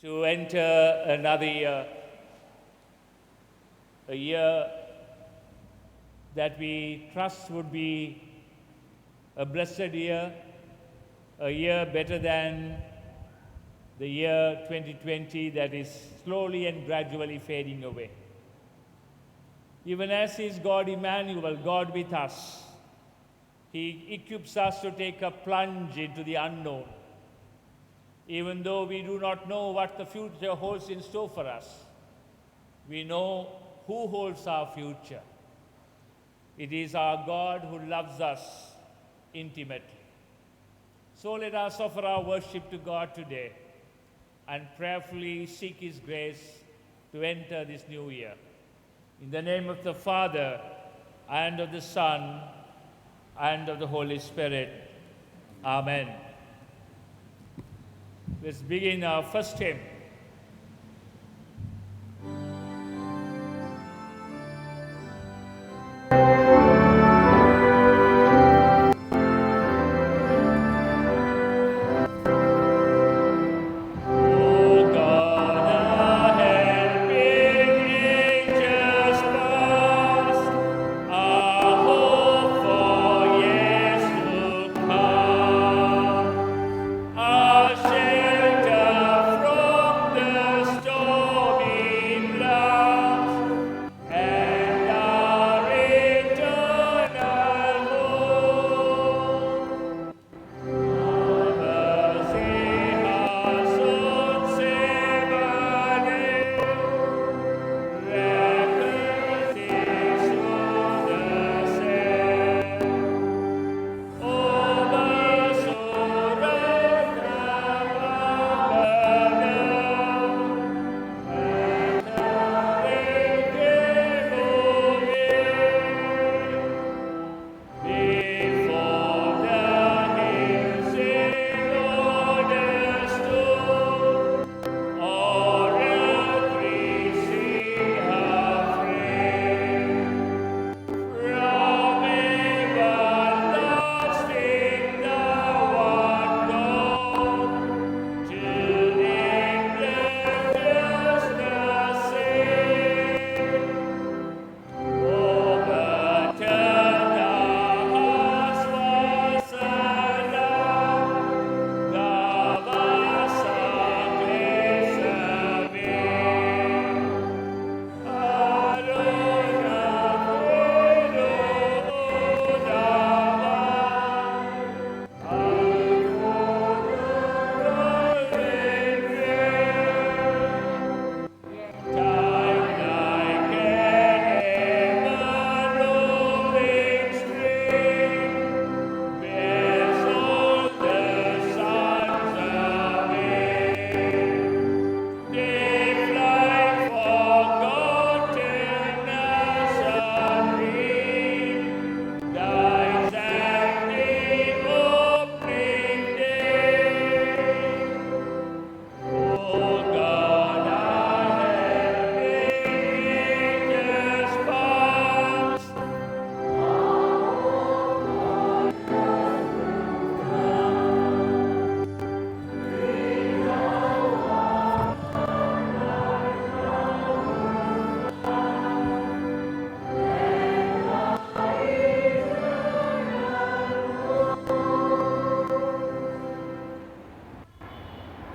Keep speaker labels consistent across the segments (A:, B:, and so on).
A: to enter another year, a year that we trust would be a blessed year, a year better than the year 2020 that is slowly and gradually fading away. Even as is God Emmanuel, God with us, He equips us to take a plunge into the unknown. Even though we do not know what the future holds in store for us, we know who holds our future. It is our God who loves us intimately. So let us offer our worship to God today and prayerfully seek His grace to enter this new year. In the name of the Father, and of the Son, and of the Holy Spirit. Amen. Let's begin our first hymn.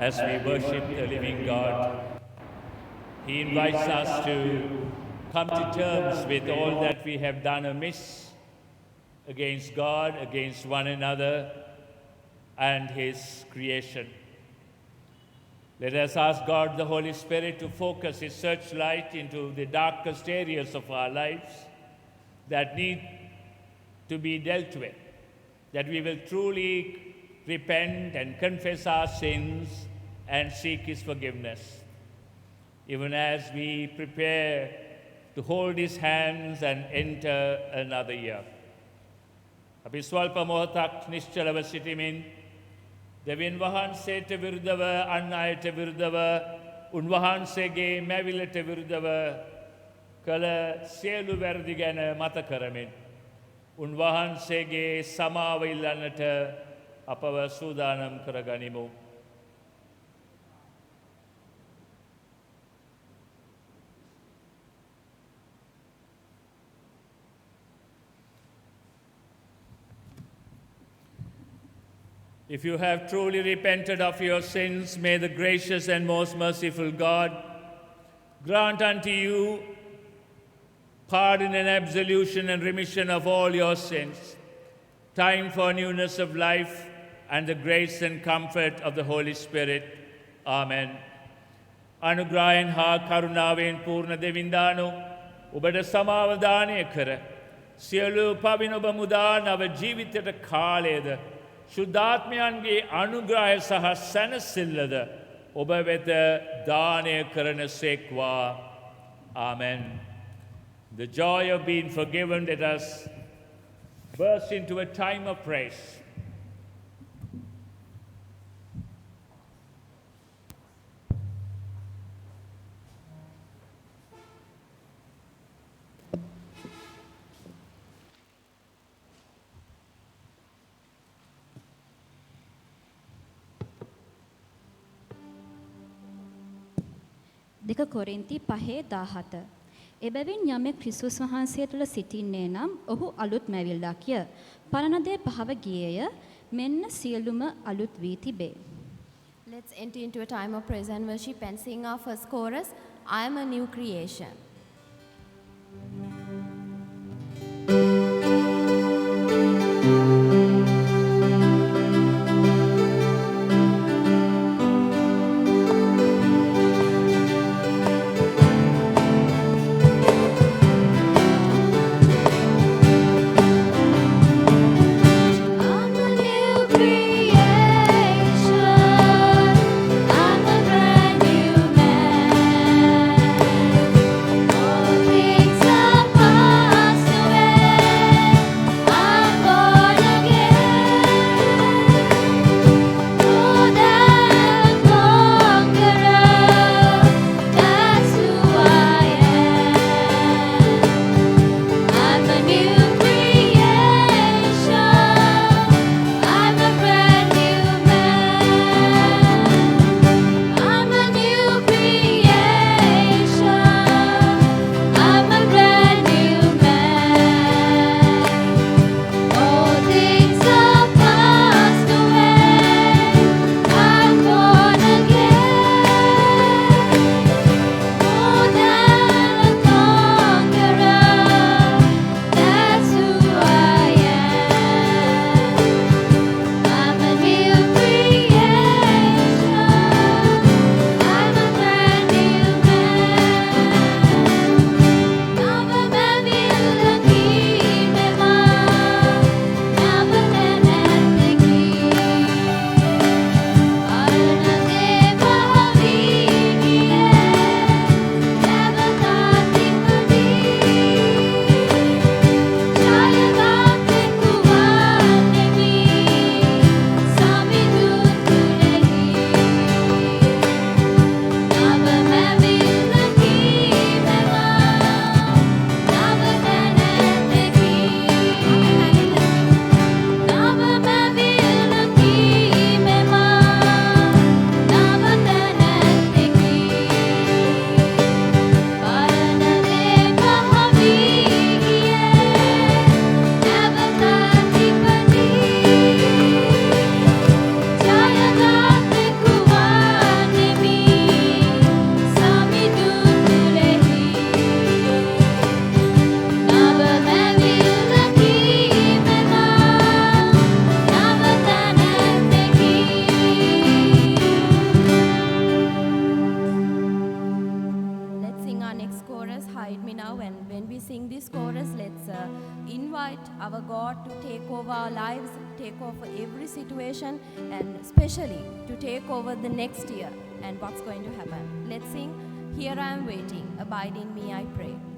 A: As we worship the living God, He invites us to come to terms with all that we have done amiss against God, against one another, and His creation. Let us ask God, the Holy Spirit, to focus His searchlight into the darkest areas of our lives that need to be dealt with, that we will truly repent and confess our sins and seek His forgiveness. Even as we prepare to hold His hands and enter another year. අපි ස්වල්ප මොහොතක් නිශ්චලව සිටිමින් දෙවියන් වහන්සේට විරුද්ධව අන් අයට විරුද්ධව උන්වහන්සේගේ මැවිලට විරුද්ධව කළ සියලු වැරදි ගැන මත කරමින් උන්වහන්සේගේ සමාව ඉල්ලන්නට අපව සූදානම් කරගනිමු. If you have truly repented of your sins, may the gracious and most merciful God grant unto you pardon and absolution and remission of all your sins, time for newness of life, and the grace and comfort of the Holy Spirit. Amen. අනුග්‍රහයෙන් හා කරුණාවෙන් පූර්ණ දෙවින්දානෝ ඔබට සමාවදානය කර සියලු පවින ඔබ මුදා නව ජීවිතයට කාලයේද ශුද්ධාත්මයන්ගේ අනුග්‍රහය සහ සැනසෙල්ලද ඔබ වෙත දානය කරන සේක්වා. Amen. The joy of being forgiven, let us burst into a time of praise.
B: දෙක කොරින්ති 5:17 එබැවින් යමෙක් ක්‍රිස්තුස් වහන්සේ තුළ සිටින්නේ නම් ඔහු අලුත් මැවිල්ලක්ය. පරණ දේ පහව ගියේය. මෙන්න සියලුම අලුත් වී තිබේ.
C: Let's enter into a time of praise and worship and sing our first chorus, I am a new creation. Our God to take over our lives, take over every situation, and especially to take over the next year and what's going to happen. Let's sing, Here I Am Waiting, Abide in Me, I Pray.
B: Abide in me, I pray.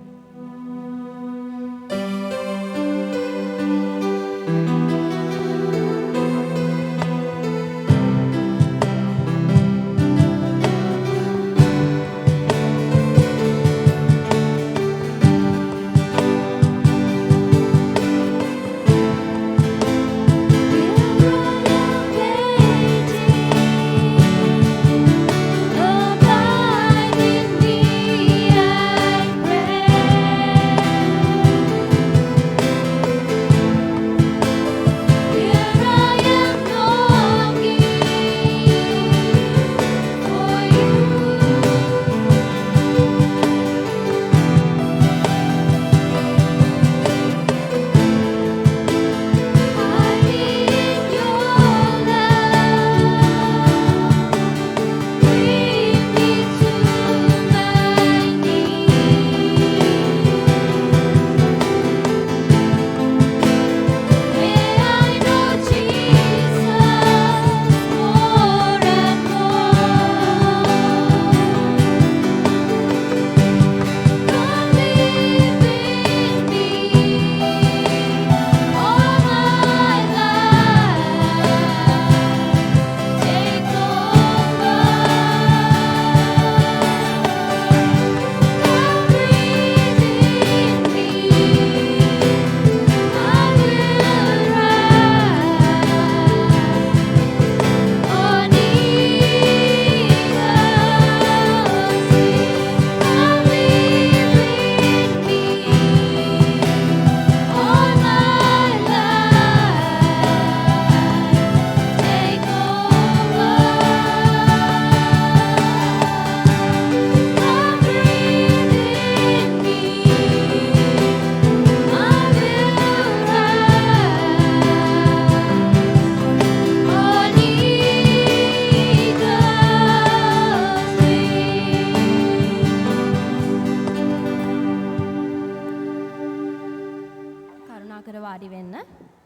C: වාඩි වෙන්න.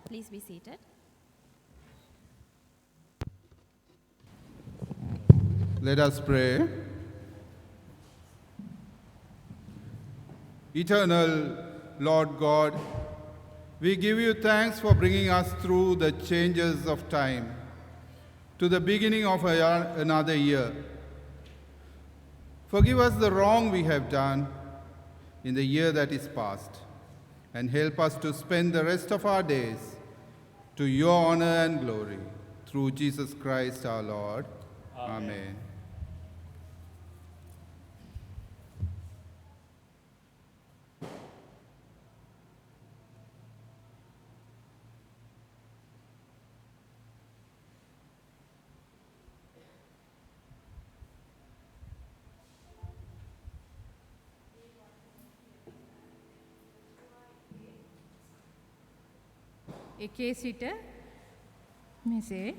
C: Please be seated.
D: Let us pray. Eternal Lord God, we give you thanks for bringing us through the changes of time to the beginning of another year. Forgive us the wrong we have done in the year that is past, and help us to spend the rest of our days to your honor and glory. Through Jesus Christ our Lord. Amen.
E: එකේ සිට මෙසේ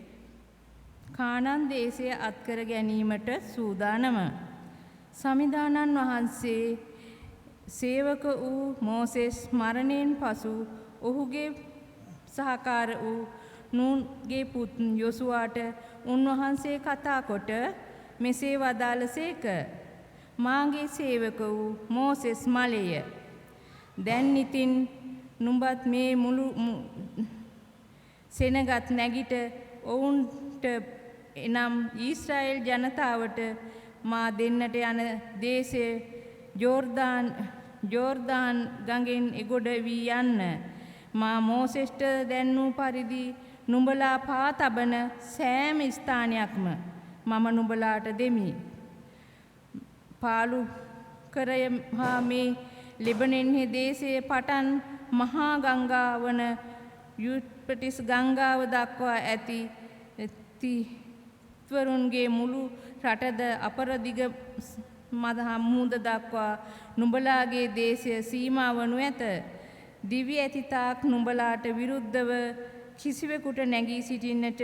E: කානන් දේශය අත්කර ගැනීමට සූදානම. සමිදානන් වහන්සේ සේවක වූ මෝසෙස් මරණයෙන් පසු ඔහුගේ සහකාර වූ නූන්ගේ පුත් යොසුවාට උන්වහන්සේ කතා කොට මෙසේ වදාළසේක. මාගේ සේවක වූ මෝසෙස් මලය. දැන් ඉතින් නුඹත් මේ මුළු සෙනගත් නැගිට ඔවුන්ට එනම් ඊශ්‍රායෙල් ජනතාවට මා දෙන්නට යන දේශය ජෝර්දාන් ගඟෙන් එගොඩ වී යන්න. මා මෝසෙස්ට දැන්නූ පරිදි නුඹලා පා තබන සෑම ස්ථානයක්ම මම නුඹලාට දෙමි. පාලු කරය හා මේ ලෙබනෙන්හි දේශයේ පටන් මහා ගංගාවන යුප්‍රටිස් ගංගාව දක්වා ඇති තිවරුන්ගේ මුළු රටද අපරදිග මදහා මුහුද දක්වා නුඹලාගේ දේශය සීමා වනු ඇත. දිවි ඇතිතාක් නුඹලාට විරුද්ධව කිසිවෙකුට නැගී සිටින්නට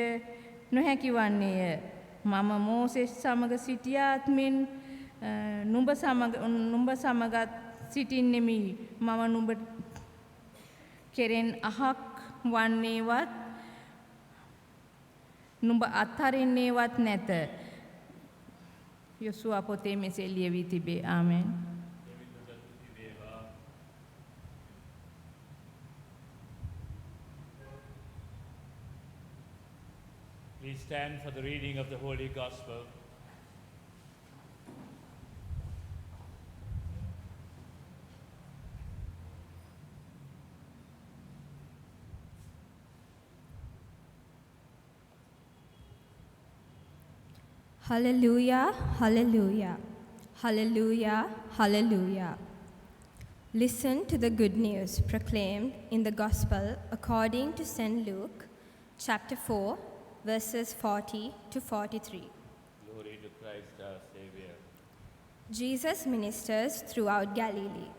E: නොහැකි වන්නේය. මම මෝසෙස් සමග සිටියාත් මෙන් නුඹ සමගත් සිටින්නෙමි. මම නුඹ කෙරෙන් අහක් වන්නේවත් නුඹ අත්හරින්නේවත් නැත. යොසුවා පොතේ මෙසේ ලියවී තිබේ. ආමෙන්.
A: Please stand for the reading of the Holy Gospel.
F: Hallelujah, hallelujah, hallelujah, hallelujah. Listen to the good news proclaimed in the Gospel according to St. Luke, chapter 4, verses 40 to 43.
A: Glory to Christ our Savior.
F: Jesus ministers throughout Galilee.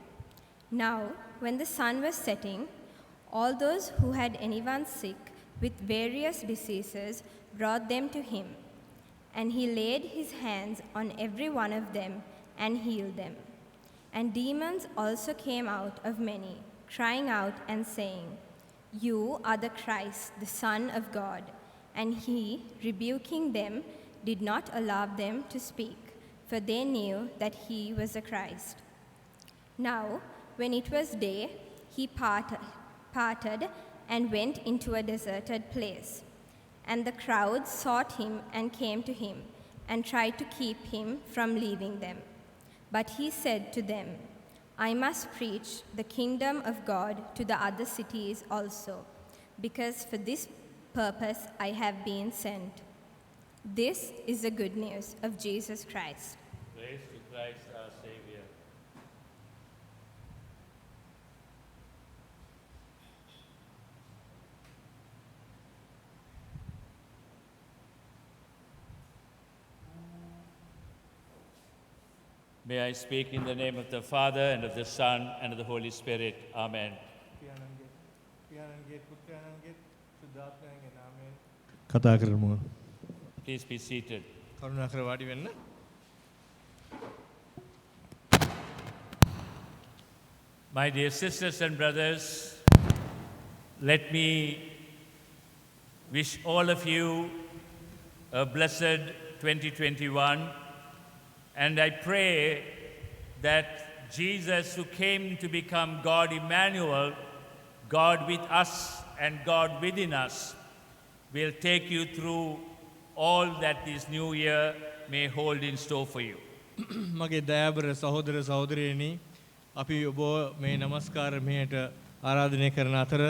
F: Now, when the sun was setting, all those who had anyone sick with various diseases brought them to him, and he laid his hands on every one of them and healed them. And demons also came out of many, crying out and saying, "You are the Christ, the Son of God." And he, rebuking them, did not allow them to speak, for they knew that he was the Christ. Now, when it was day, he parted and went into a deserted place. And the crowds sought him and came to him and tried to keep him from leaving them. But he said to them, "I must preach the kingdom of God to the other cities also, because for this purpose I have been sent." This is the good news of Jesus Christ.
A: Praise to Christ our Savior. May I speak in the name of the Father, and of the Son, and of the Holy Spirit. Amen.
G: කතා කරමු.
A: Please be seated.
G: කරුණාකර වාඩි වෙන්න.
A: My dear sisters and brothers, let me wish all of you a blessed 2021, and I pray that Jesus, who came to become God Emmanuel, God with us and God within us, will take you through all that this new year may hold in store for you.
G: මගේ දයාබර සහෝදර සහෝදරයනි අපි ඔබ මේ නමස්කාර මෙහෙට ආරාධනය කරන අතර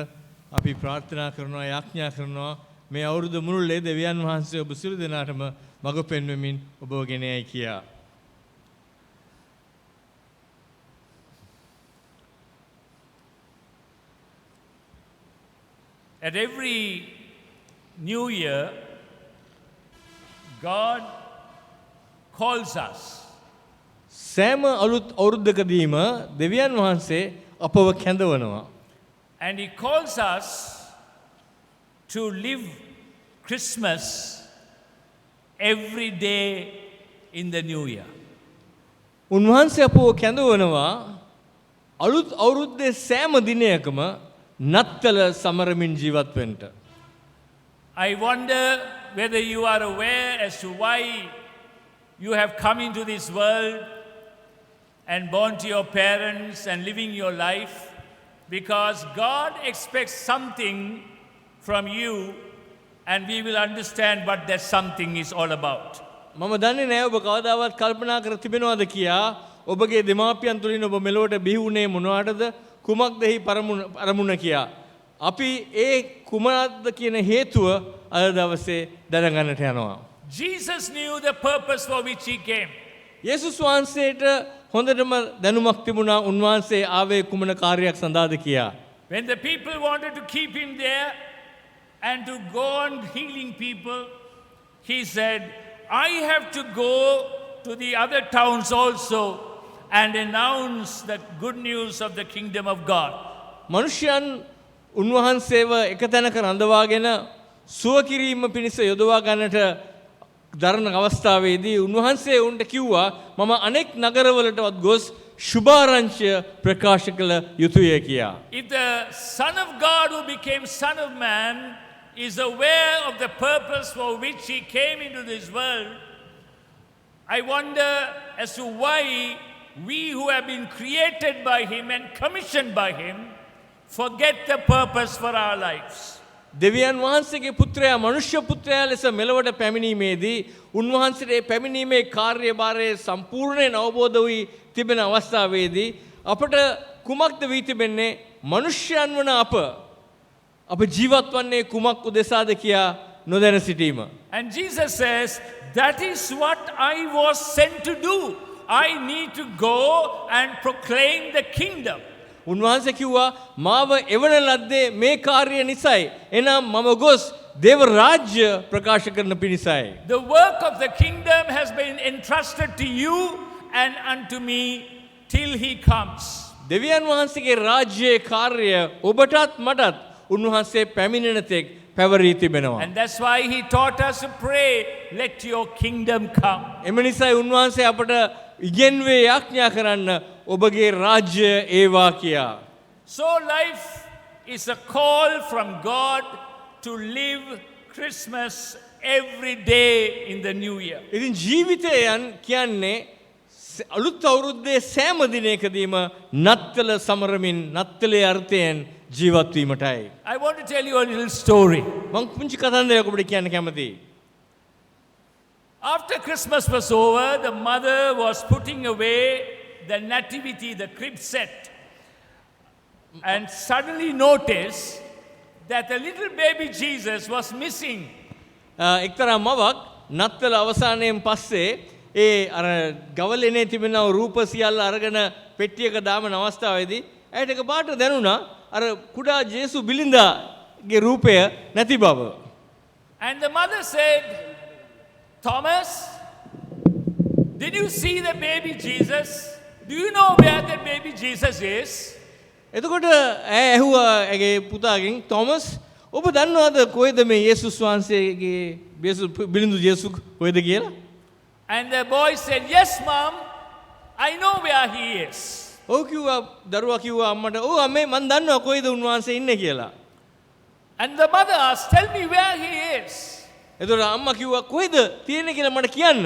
G: අපි ප්‍රාර්ථනා කරනවා යාඥා කරනවා මේ අවුරුදු මුළුල්ලේ දෙවියන් වහන්සේ ඔබ සියලු දෙනාටම මඟ පෙන්වමින් ඔබව ගෙන යයි කියා.
A: At every new year, God calls us.
G: සෑම අලුත් අවුරුද්දකදීම දෙවියන් වහන්සේ අපව කැඳවනවා.
A: And He calls us to live Christmas every day in the new year.
G: උන්වහන්සේ අපව කැඳවනවා අලුත් අවුරුද්දේ සෑම දිනයකම නත්තල සමරමින් ජීවත් වෙන්න.
A: I wonder whether you are aware as to why you have come into this world and born to your parents and living your life, because God expects something from you, and we will understand what that something is all about.
G: මම දන්නේ නැහැ ඔබ කවදාවත් කල්පනා කර තිබෙනවද කියා. ඔබගේ දෙමාපියන් තුලින් ඔබ මෙලොවට බිහි වුණේ මොනවටද? කුමක්ද එහි අරමුණ කියා. අපි ඒ කුමක්ද කියන හේතුව අද දවසේ දැනගන්නට යනවා.
A: Jesus knew the purpose for which He came.
G: යේසුස් වහන්සේට හොඳටම දැනුමක් තිබුණා උන්වහන්සේ ආවේ කුමන කාර්යයක් සඳහාද කියා.
A: When the people wanted to keep Him there and to go on healing people, He said, I have to go to the other towns also and announce the good news of the kingdom of God.
G: මනුෂ්‍යයන් උන්වහන්සේව එක තැනක රඳවාගෙන සුව කිරීම පිණිස යොදවා ගන්නට දරන අවස්ථාවේදී උන්වහන්සේ උන්ට කිව්වා මම අනෙක් නගරවලටවත් ගොස් සුභාරංචිය ප්‍රකාශ කළ යුතුය කියා.
A: If the Son of God who became Son of Man is aware of the purpose for which He came into this world, I wonder as to why we who have been created by Him and commissioned by Him forget the purpose for our lives.
G: දෙවියන් වහන්සේගේ පුත්‍රයා මනුෂ්‍ය පුත්‍රයා ලෙස මෙලොවට පැමිණීමේදී උන්වහන්සේගේ පැමිණීමේ කාර්යභාරය සම්පූර්ණයෙන් අවබෝධ වී තිබෙන අවස්ථාවේදී අපට කුමක්ද වී තිබෙන්නේ මනුෂ්‍යයන් වන අප ජීවත් වන්නේ කුමක් උදෙසාද කියා නොදැන සිටීම.
A: And Jesus says, that is what I was sent to do. I need to go and proclaim the kingdom.
G: උන්වහන්සේ කිව්වා මාව එවන ලද්දේ මේ කාර්යය නිසායි. එනම් මම ගොස් දේව රාජ්‍ය ප්‍රකාශ කරන පිණිසයි.
A: The work of the kingdom has been entrusted to you and unto me till He comes.
G: දෙවියන් වහන්සේගේ රාජ්‍යයේ කාර්යය ඔබටත් මටත් උන්වහන්සේ පැමිණෙන තෙක් පැවරී තිබෙනවා.
A: And that's why He taught us to pray, let your kingdom come.
G: එම නිසායි උන්වහන්සේ අපට ඉගෙන්වේ යාඥා කරන්න ඔබගේ රාජ්‍ය ඒවා කියා.
A: So life is a call from God to live Christmas every day in the new year.
G: ඉතින් ජීවිතයන් කියන්නේ අලුත් අවුරුද්දේ සෑම දිනයකදීම නත්තල සමරමින් නත්තලේ අර්ථයෙන් ජීවත් වීමටයි.
A: I want to tell you a little story.
G: මම පුංචි කතන්දරයක් ඔබට කියන්න කැමතියි.
A: After Christmas was over, the mother was putting away the nativity, the crib set, and suddenly noticed that the little baby Jesus was missing.
G: එක්තරා මවක් නත්තල අවසානයෙන් පස්සේ ඒ අර ගවලෙනේ තිබෙන රූප සියල්ල අරගෙන පෙට්ටියක දාමන අවස්ථාවේදී ඇයට එකපාරට දැනුණා අර කුඩා ජේසු බිලිඳාගේ රූපය නැති බව.
A: And the mother said, Thomas, did you see the baby Jesus? Do you know where the baby Jesus is?
G: එතකොට ඇහුවා ඇගේ පුතාගෙන් තොමස් ඔබ දන්නවද කොහෙද මේ යේසුස් වහන්සේගේ බිලිඳු ජේසු කොහෙද කියලා?
A: And the boy said, yes, Mom, I know where he is.
G: ඔව් කිව්වා දරුවා කිව්වා අම්මට ඔව් අම්මේ මන් දන්නවා කොහෙද උන්වහන්සේ ඉන්නේ කියලා.
A: And the mother asked, tell me where he is.
G: එතකොට අම්මා කිව්වා කොයිද තියෙන්නේ කියලා මට කියන්න.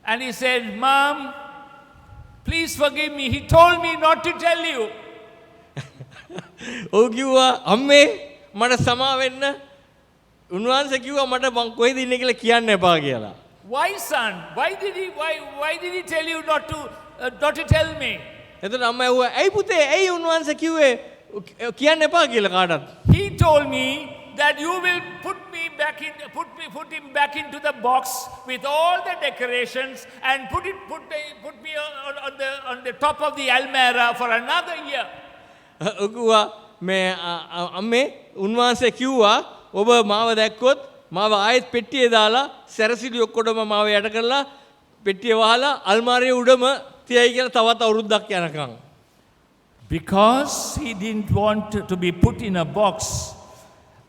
A: And he said, Mom, please forgive me. He told me not to tell you.
G: ඔව් කිව්වා අම්මේ මට සමා වෙන්න. උන්වහන්සේ කිව්වා මට මං කොහෙද ඉන්නේ කියලා කියන්න එපා කියලා.
A: Why, son? Why did he tell you not to tell me?
G: එතකොට අම්මා ඇහුවා ඇයි පුතේ ඇයි උන්වහන්සේ කිව්වේ කියන්න එපා කියලා කාටවත්?
A: He told me that you will put him back into the box with all the decorations and put me on the top of the almirah for another year.
G: ඔකුවා මේ අම්මේ උන්වහන්සේ කිව්වා ඔබ මාව දැක්කොත් මාව ආයෙත් පෙට්ටියේ දාලා සැරසිලි ඔක්කොටම මාව යට කරලා පෙට්ටිය වහලා අල්මාරියේ උඩම තියයි කියලා තවත් අවුරුද්දක් යනකම්.
A: Because he didn't want to be put in a box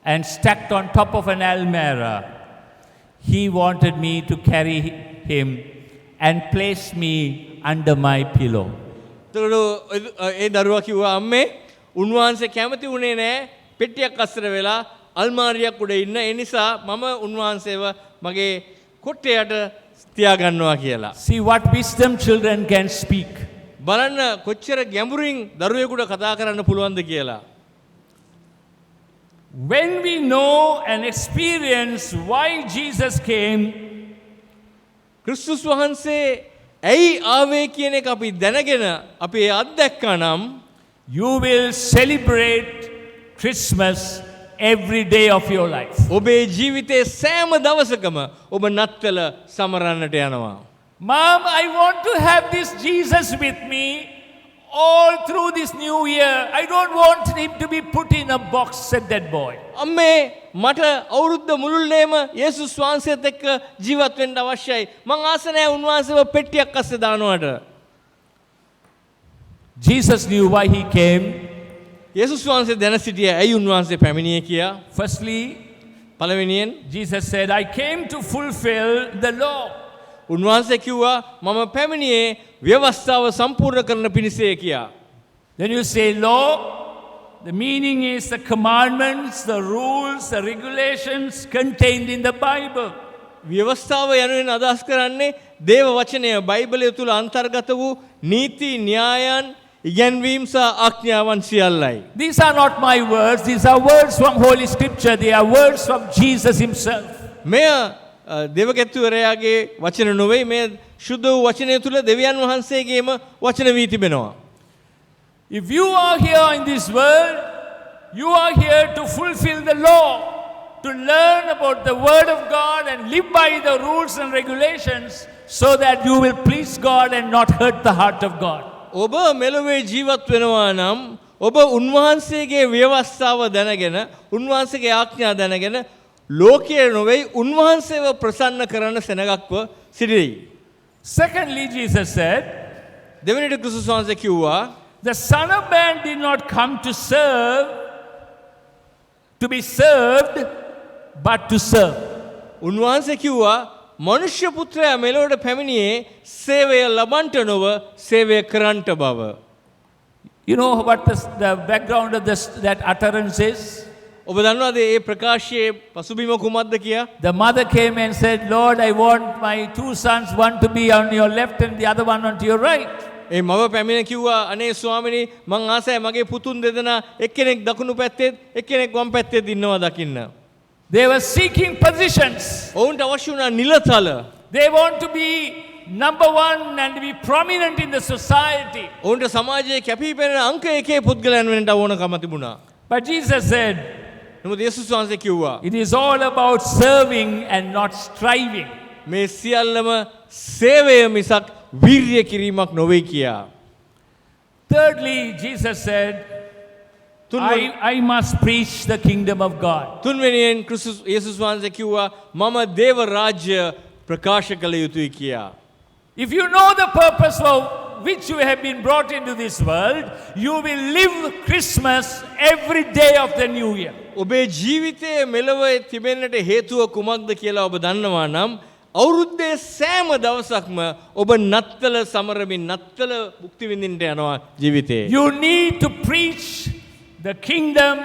A: and stacked on top of an almirah, he wanted me to carry him and place me under my pillow.
G: ඒ දරුවා කිව්වා අම්මේ උන්වහන්සේ කැමති වුණේ නැහැ පෙට්ටියක් අස්සර වෙලා අල්මාරියක් උඩ ඉන්න. ඒ නිසා මම උන්වහන්සේව මගේ කොට්ටයට තියාගන්නවා කියලා.
A: See what wisdom children can speak.
G: බලන්න කොච්චර ගැඹුරින් දරුවෙකුට කතා කරන්න පුළුවන්ද කියලා.
A: When we know and experience why Jesus came,
G: ක්‍රිස්තුස් වහන්සේ ඇයි ආවේ කියන එක අපි දැනගෙන අපි ඒ අත්දැක්කා නම්
A: you will celebrate Christmas every day of your life.
G: ඔබේ ජීවිතේ සෑම දවසකම ඔබ නත්තල සමරන්නට යනවා.
A: Mom, I want to have this Jesus with me all through this new year. I don't want him to be put in a box, said that boy.
G: අම්මේ මට අවුරුද්ද මුළුල්ලේම යේසුස් වහන්සේත් එක්ක ජීවත් වෙන්න අවශ්‍යයි. මං ආස නැහැ උන්වහන්සේව පෙට්ටියක් අස්සේ දානවට.
A: Jesus knew why he came.
G: යේසුස් වහන්සේ දැන සිටියේ ඇයි උන්වහන්සේ පැමිණියේ කියා.
A: Firstly,
G: පළවෙනියෙන්
A: Jesus said, I came to fulfill the law.
G: උන්වහන්සේ කිව්වා මම පැමිණියේ ව්‍යවස්ථාව සම්පූර්ණ කරන පිණිසය කියා.
A: Then you say law, the meaning is the commandments, the rules, the regulations contained in the Bible.
G: ව්‍යවස්ථාව යනුවෙන් අදහස් කරන්නේ දේව වචනය බයිබලය තුල අන්තර්ගත වූ නීති න්‍යායන් ඉගැන්වීම් සහ ආඥාවන් සියල්ලයි.
A: These are not my words, these are words from Holy Scripture, they are words from Jesus himself.
G: මෙය දේවකැත්තුවරයාගේ වචන නොවේ මේ ශුද්ධ වූ වචනය තුල දෙවියන් වහන්සේගේම වචන වී තිබෙනවා.
A: If you are here in this world, you are here to fulfill the law, to learn about the word of God and live by the rules and regulations so that you will please God and not hurt the heart of God.
G: ඔබ මෙලොවේ ජීවත් වෙනවා නම් ඔබ උන්වහන්සේගේ ව්‍යවස්ථාව දැනගෙන උන්වහන්සේගේ ආඥා දැනගෙන ලෝකයේ නොවේ උන්වහන්සේව ප්‍රසන්න කරන සෙනගක්ව සිටියි.
A: Secondly, Jesus said,
G: දෙවෙනිට ක්‍රිස්තුස් වහන්සේ කිව්වා
A: the Son of Man did not come to be served, but to serve.
G: උන්වහන්සේ කිව්වා මනුෂ්‍ය පුත්‍රයා මෙලොවට පැමිණියේ සේවය ලබන්නට නොව සේවය කරන්නට බව.
A: You know what the background of that utterance is?
G: ඔබ දන්නවද මේ ප්‍රකාශයේ පසුබිම කුමක්ද කියා?
A: The mother came and said, Lord, I want my two sons, one to be on your left and the other one on your right.
G: ඒ මව පැමිණ කිව්වා අනේ ස්වාමිනී මං ආසයි මගේ පුතුන් දෙදෙනා එක්කෙනෙක් දකුණු පැත්තේ එක්කෙනෙක් වම් පැත්තේ ඉන්නවා දකින්න.
A: They were seeking positions.
G: ඔවුන්ට අවශ්‍ය වුණා නිලතල.
A: They want to be number one and be prominent in the society.
G: ඔවුන්ට සමාජයේ කැපී පෙනෙන අංක එකේ පුද්ගලයන් වෙන්නට ඕනකම තිබුණා.
A: But Jesus said,
G: නමුත් යේසුස් වහන්සේ කිව්වා
A: it is all about serving and not striving.
G: මේ සියල්ලම සේවය මිසක් වීර්ය කිරීමක් නොවේ කියා.
A: Thirdly, Jesus said, I must preach the kingdom of God.
G: තුන්වෙනියෙන් යේසුස් වහන්සේ කිව්වා මම දේව රාජ්‍ය ප්‍රකාශ කළ යුතුයි කියා.
A: If you know the purpose for which you have been brought into this world, you will live Christmas every day of the new year.
G: ඔබේ ජීවිතයේ මෙලොවේ තිබෙන්නට හේතුව කුමක්ද කියලා ඔබ දන්නවා නම් අවුරුද්දේ සෑම දවසක්ම ඔබ නත්තල සමරමින් නත්තල භුක්ති විඳින්නට යනවා ජීවිතේ.
A: You need to preach the kingdom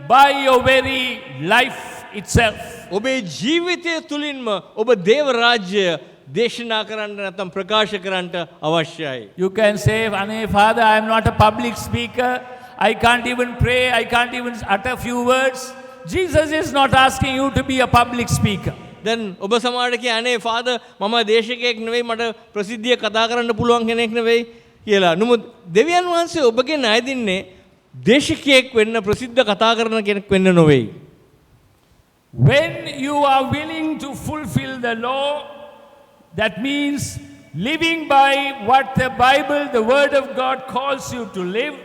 A: by your very life itself.
G: ඔබේ ජීවිතය තුළින්ම ඔබ දේව රාජ්‍ය දේශනා කරන්න නැත්නම් ප්‍රකාශ කරන්නට අවශ්‍යයි.
A: You can say, "Ane, Father, I am not a public speaker. I can't even pray. I can't even utter few words." Jesus is not asking you to be a public speaker.
G: දැන් ඔබ සමහරට කිය අනේ father මම දේශකයෙක් නෙවෙයි මට ප්‍රසිද්ධිය කතා කරන්න පුළුවන් කෙනෙක් නෙවෙයි කියලා. නමුත් දෙවියන් වහන්සේ ඔබගෙන් අයදින්නේ දේශකයෙක් වෙන්න ප්‍රසිද්ධ කතා කරන කෙනෙක් වෙන්න නොවේයි.
A: When you are willing to fulfill the law, that means living by what the Bible, the Word of God calls you to live.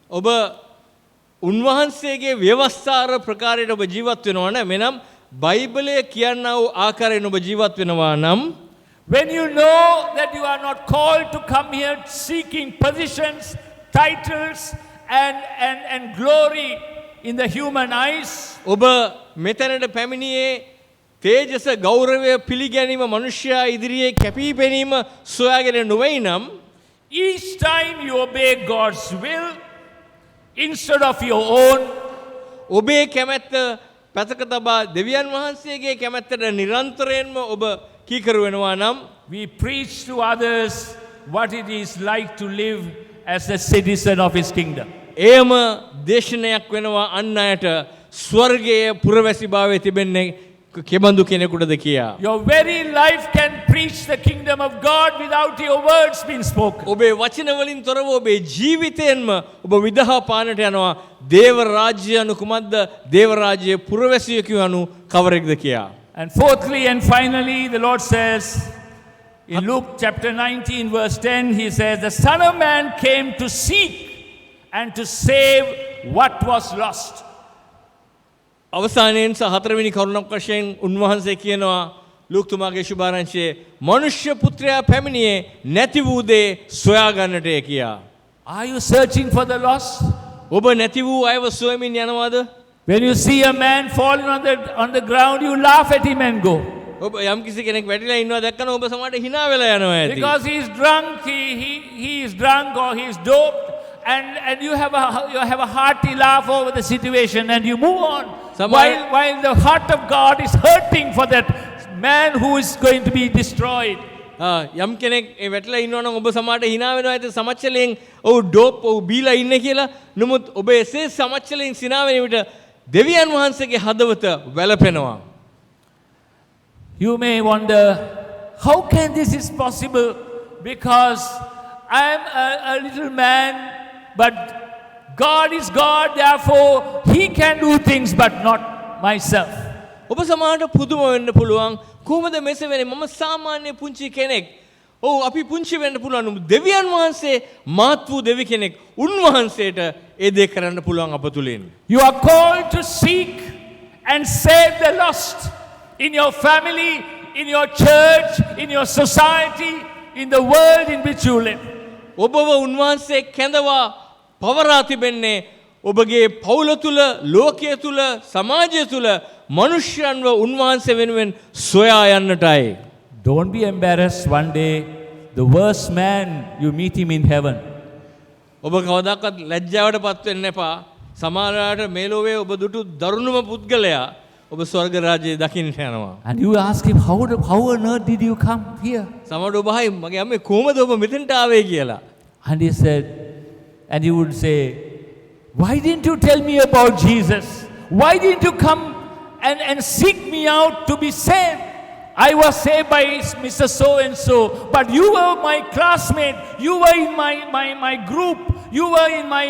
G: ඔබ උන්වහන්සේගේ ව්‍යවස්ථාර ප්‍රකාරයට ඔබ ජීවත් වෙනවා නම් මෙනම් බයිබලය කියනා වූ ආකාරයෙන් ඔබ ජීවත් වෙනවා නම්
A: when you know that you are not called to come here seeking positions, titles and glory in the human eyes,
G: ඔබ මෙතනට පැමිණියේ තේජස ගෞරවය පිළිගැනීම මනුෂ්‍යයා ඉදිරියේ කැපී පෙනීම සොයාගෙන නොවේ නම්
A: each time you obey God's will instead of your own,
G: ඔබේ කැමැත්ත පැතක තබා දෙවියන් වහන්සේගේ කැමැත්තට නිරන්තරයෙන්ම ඔබ කීකරු වෙනවා නම්
A: we preach to others what it is like to live as a citizen of his kingdom.
G: එයම දේශනයක් වෙනවා අන් අයට ස්වර්ගයේ පුරවැසිභාවයේ තිබෙන්නේ කෙබඳු කෙනෙකුටද කියා.
A: Your very life can preach the kingdom of God without your words being spoken.
G: ඔබේ වචන වලින් තොරව ඔබේ ජීවිතයෙන්ම ඔබ විදහා පානට යනවා දේව රාජ්‍ය අනු කුමක්ද දේව රාජ්‍යයේ පුරවැසියෙකු අනු කවරෙක්ද කියා.
A: And fourthly and finally the Lord says in Luke chapter 19 verse 10, he says, "The Son of Man came to seek and to save what was lost."
G: අවසානයෙන් හතරවෙනි කරුණක් වශයෙන් උන්වහන්සේ කියනවා ලූක්තුමාගේ සුභාරංචියේ මනුෂ්‍ය පුත්‍රයා පැමිණියේ නැති වූ දේ සොයා ගන්නටය කියා.
A: Are you searching for the lost?
G: ඔබ නැති වූ අයව සොයමින් යනවාද?
A: When you see a man falling on the ground, you laugh at him and go.
G: ඔබ යම් කිසි කෙනෙක් වැටිලා ඉන්නවා දැක්කම ඔබ සමහරට hina වෙලා යනවා ඇති.
A: Because he is drunk, he is drunk or he is doped, and you have a hearty laugh over the situation and you move on. While the heart of God is hurting for that man who is going to be destroyed.
G: යම් කෙනෙක් ඒ වැටලා ඉන්නවා නම් ඔබ සමහරට hina වෙනවා ඇති සමච්චලයෙන් ඔව් ඩෝප් ඔව් බීලා ඉන්නේ කියලා. නමුත් ඔබ එසේ සමච්චලයෙන් සිනා වෙන විට දෙවියන් වහන්සේගේ හදවත වැළපෙනවා.
A: You may wonder, how can this is possible? Because I am a little man, but God is God, therefore He can do things but not myself.
G: ඔබ සමහරට පුදුම වෙන්න පුළුවන් කොහොමද මෙසේ වෙන්නේ මම සාමාන්‍ය පුංචි කෙනෙක්. ඔව් අපි පුංචි වෙන්න පුළුවන් දෙවියන් වහන්සේ මාත් වූ දෙවි කෙනෙක් උන්වහන්සේට ඒ දේ කරන්න පුළුවන් අප තුලින්.
A: You are called to seek and save the lost in your family, in your church, in your society, in the world in which you live.
G: ඔබව උන්වහන්සේ කැඳවා පවරා තිබෙන්නේ ඔබගේ පවුල තුල, ලෝකයේ තුල, සමාජය තුල මනුෂ්‍යයන්ව උන්වහන්සේ වෙනුවෙන් සොයා යන්නටයි.
A: Don't be embarrassed one day, the worst man, you meet him in heaven.
G: ඔබ කවදාකවත් ලැජ්ජාවට පත් වෙන්න එපා. සමහරවිට මේ ලෝකයේ ඔබ දුටු දරුණුම පුද්ගලයා ඔබ ස්වර්ග රාජ්‍යය දකින්නට යනවා.
A: And you ask him, how on earth did you come here?
G: සමහරවිට ඔබ අහයි මගේ අම්මේ කොහොමද ඔබ මෙතෙන්ට ආවේ කියලා.
A: And he said, and he would say, why didn't you tell me about Jesus? Why didn't you come and seek me out to be saved? I was saved by Mr. So-and-so, but you were my classmate, you were in my group, you were in my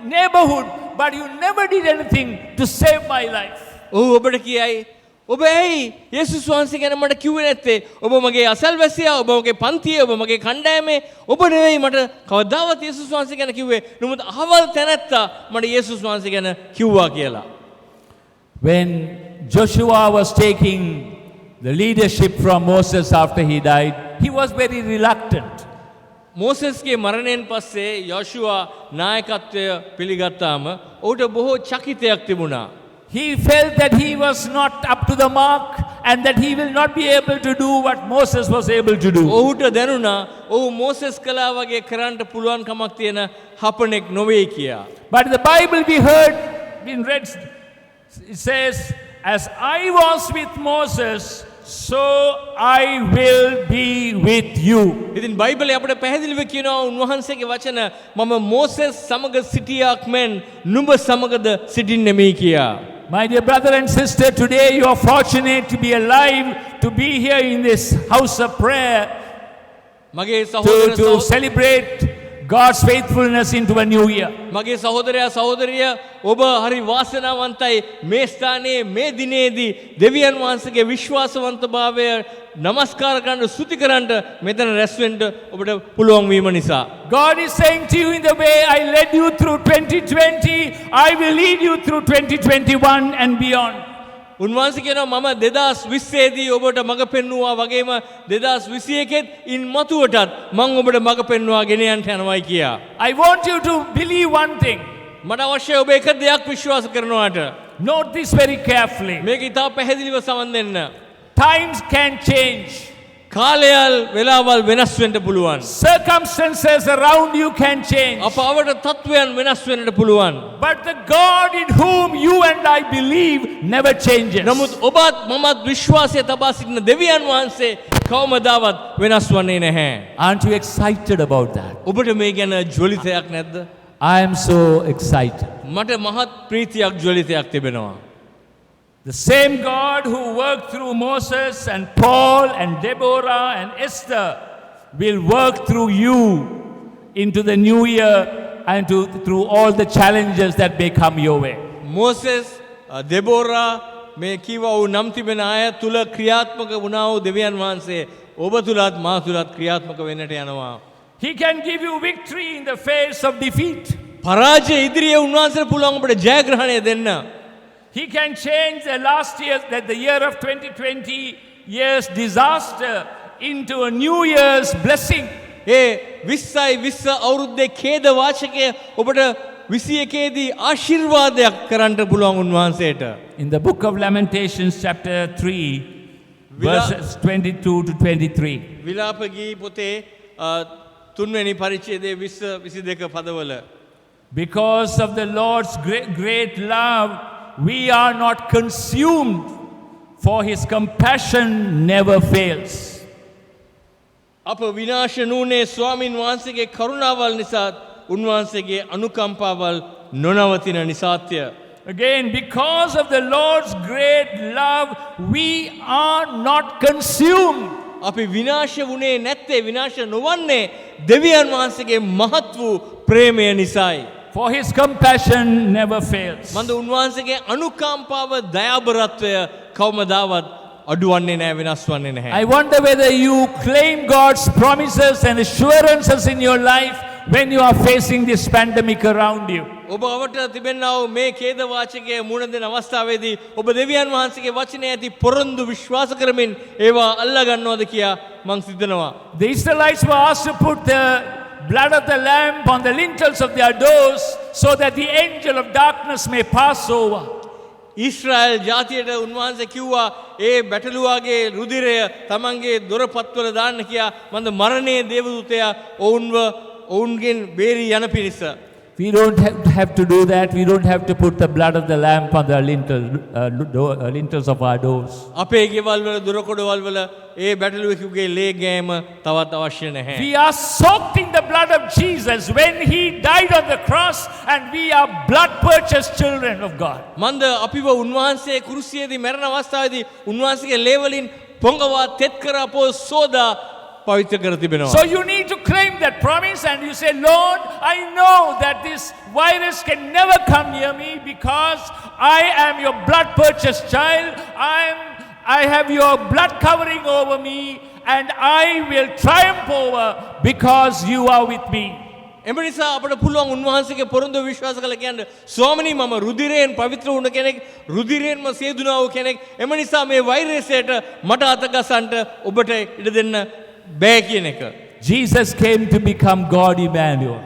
A: neighborhood, but you never did anything to save my life.
G: ඔව් ඔබට කියයි ඔබ ඇයි යේසුස් වහන්සේ ගැන මට කිව්වේ නැත්තේ? ඔබ මගේ අසල්වැසියා, ඔබ මගේ පන්තියේ, ඔබ මගේ කණ්ඩායමේ ඔබ නෙවෙයි මට කවදාවත් යේසුස් වහන්සේ ගැන කිව්වේ. නමුත් අහවල් තැනැත්තා මට යේසුස් වහන්සේ ගැන කිව්වා කියලා.
A: When Joshua was taking the leadership from Moses after he died, he was very reluctant.
G: මෝසස්ගේ මරණයෙන් පස්සේ යෝෂුවා නායකත්වය පිළිගත්තාම ඔහුට බොහෝ චකිතයක් තිබුණා.
A: He felt that he was not up to the mark and that he will not be able to do what Moses was able to do.
G: ඔහුට දැනුණා ඔහු Moses කළා වගේ කරන්න පුළුවන් කමක් තියෙන හපනෙක් නොවේ කියා.
A: But in the Bible we heard been read, it says, as I was with Moses, so I will be with you.
G: ඉතින් බයිබලයේ අපිට පැහැදිලිව කියනවා උන්වහන්සේගේ වචන මම මෝසෙස් සමග සිටියාක් මෙන් නුඹ සමගද සිටින්නෙමි කියා.
A: My dear brother and sister, today you are fortunate to be alive, to be here in this house of prayer,
G: මගේ සහෝදර
A: to celebrate God's faithfulness into a new year.
G: මගේ සහෝදරයා සහෝදරිය ඔබ හරි වාසනාවන්තයි මේ ස්ථානයේ මේ දිනේදී දෙවියන් වහන්සේගේ විශ්වාසවන්තභාවය නමස්කාර කරන්න ස්තුති කරන්න මෙතන රැස් වෙන්න ඔබට පුළුවන් වීම නිසා.
A: God is saying to you, in the way I led you through 2020, I will lead you through 2021 and beyond.
G: උන්වහන්සේ කියනවා මම 2020 දී ඔබට මඟ පෙන්වුවා වගේම 2021 ඉන් මතුවටත් මම ඔබට මඟ පෙන්වා ගෙන යන්න යනවායි කියා.
A: I want you to believe one thing.
G: මට අවශ්‍යයි ඔබ එක දෙයක් විශ්වාස කරනවාට.
A: Note this very carefully.
G: මේක ඉතා පැහැදිලිව සමන් දෙන්න.
A: Times can change.
G: කාලයල් වෙලාවල් වෙනස් වෙන්න පුළුවන්.
A: Circumstances around you can change.
G: අප අවට තත්වයන් වෙනස් වෙන්නට පුළුවන්.
A: But the God in whom you and I believe never changes.
G: නමුත් ඔබත් මමත් විශ්වාසය තබා සිටින දෙවියන් වහන්සේ කවමදාවත් වෙනස් වන්නේ නැහැ.
A: Aren't you excited about that?
G: ඔබට මේ ගැන ජ්වලිතයක් නැද්ද?
A: I am so excited.
G: මට මහත් ප්‍රීතියක් ජ්වලිතයක් තිබෙනවා.
A: The same God who worked through Moses and Paul and Deborah and Esther will work through you into the new year and through all the challenges that may come your way.
G: Moses දෙබෝරා මේ කීවා වූ නම් තිබෙන අය තුල ක්‍රියාත්මක වුණා වූ දෙවියන් වහන්සේ ඔබ තුලත් මා තුලත් ක්‍රියාත්මක වෙන්නට යනවා.
A: He can give you victory in the face of defeat.
G: පරාජය ඉදිරියේ උන්වහන්සේට පුළුවන් ඔබට ජයග්‍රහණය දෙන්න.
A: He can change the last year, that the year of 2020 years disaster into a new year's blessing.
G: ඒ 2020 අවුරුද්දේ ඛේද වාචකය ඔබට 21 දී ආශිර්වාදයක් කරන්න පුළුවන් උන්වහන්සේට.
A: In the book of Lamentations chapter 3 verses 22 to 23.
G: විලාප ගී පොතේ තුන්වෙනි පරිච්ඡේදයේ 20 22 පදවල
A: Because of the Lord's great love, we are not consumed, for his compassion never fails.
G: අප විනාශ නුනේ ස්වාමින් වහන්සේගේ කරුණාවල් නිසා උන්වහන්සේගේ අනුකම්පාවල් නොනවතින නිසාත්ය.
A: Again, because of the Lord's great love, we are not consumed.
G: අපි විනාශ වුණේ නැත්තේ විනාශ නොවන්නේ දෙවියන් වහන්සේගේ මහත් වූ ප්‍රේමය නිසායි.
A: For his compassion never fails.
G: මන්ද උන්වහන්සේගේ අනුකම්පාව දයාබරත්වය කවමදාවත් අඩුවන්නේ නැහැ වෙනස් වන්නේ නැහැ.
A: I wonder whether you claim God's promises and assurances in your life when you are facing this pandemic around you.
G: ඔබ අවට තිබෙනා වූ මේ ඛේද වාචකයේ මුණ දෙන අවස්ථාවේදී ඔබ දෙවියන් වහන්සේගේ වචනේ ඇති පොරොන්දු විශ්වාස කරමින් ඒවා අල්ලා ගන්නවද කියා මං සිතනවා.
A: The Israelites were asked to put the blood of the lamb on the lintels of their doors so that the angel of darkness may pass over.
G: Israel ජාතියට උන්වහන්සේ කිව්වා ඒ බැටළුවාගේ රුධිරය තමන්ගේ දොරපත්වල දාන්න කියා මන්ද මරණයේ දේවදූතයා ඔවුන්ගෙන් බේරී යන පිණිස.
A: We don't have to do that. We don't have to put the blood of the lamb on the lintels of our doors.
G: අපේ ගෙවල් වල දොරකොඩවල් වල ඒ බැටළුවෙකුගේ ලේ ගෑම තවත් අවශ්‍ය නැහැ.
A: We are soaked in the blood of Jesus when he died on the cross, and we are blood purchased children of God.
G: මන්ද අපිව උන්වහන්සේ කුරුසියේදී මරණ අවස්ථාවේදී උන්වහන්සේගේ ලේ වලින් පොඟවා තෙත් කරපෝ සෝදා පවිත්‍ර කර තිබෙනවා.
A: So you need to claim that promise and you say, Lord, I know that this virus can never come near me because I am your blood purchased child. I have your blood covering over me and I will triumph over because you are with me.
G: එම නිසා අපට පුළුවන් උන්වහන්සේගේ පොරොන්දු විශ්වාස කළ කියන්නේ ස්වාමිනී මම රුධිරයෙන් පවිත්‍ර වුණ කෙනෙක් රුධිරයෙන්ම සේදුනා වූ කෙනෙක් එම නිසා මේ වෛරසයට මට අතගසන්න ඔබට ඉඩ දෙන්න බෑ කියන එක.
A: Jesus came to become God Emmanuel.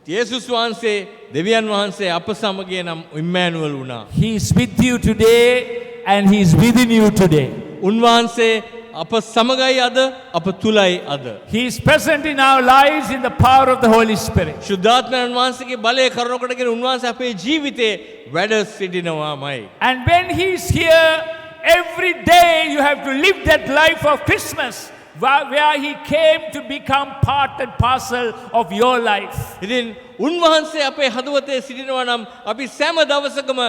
G: යේසුස් වහන්සේ දෙවියන් වහන්සේ අප සමග නම් ඉම්මැනුවල් වුණා.
A: He is with you today and he is within you today.
G: උන්වහන්සේ අප සමගයි අද අප තුලයි අද.
A: He is present in our lives in the power of the Holy Spirit.
G: ශුද්ධාත්මයන් වහන්සේගේ බලය කරුණකොටගෙන උන්වහන්සේ අපේ ජීවිතේ වැඩ සිටිනවාමයි.
A: And when He is here, every day you have to live that life of Christmas, where He came to become part and parcel of your life.
G: ඉතින් උන්වහන්සේ අපේ හදවතේ සිටිනවා නම් අපි සෑම දවසකම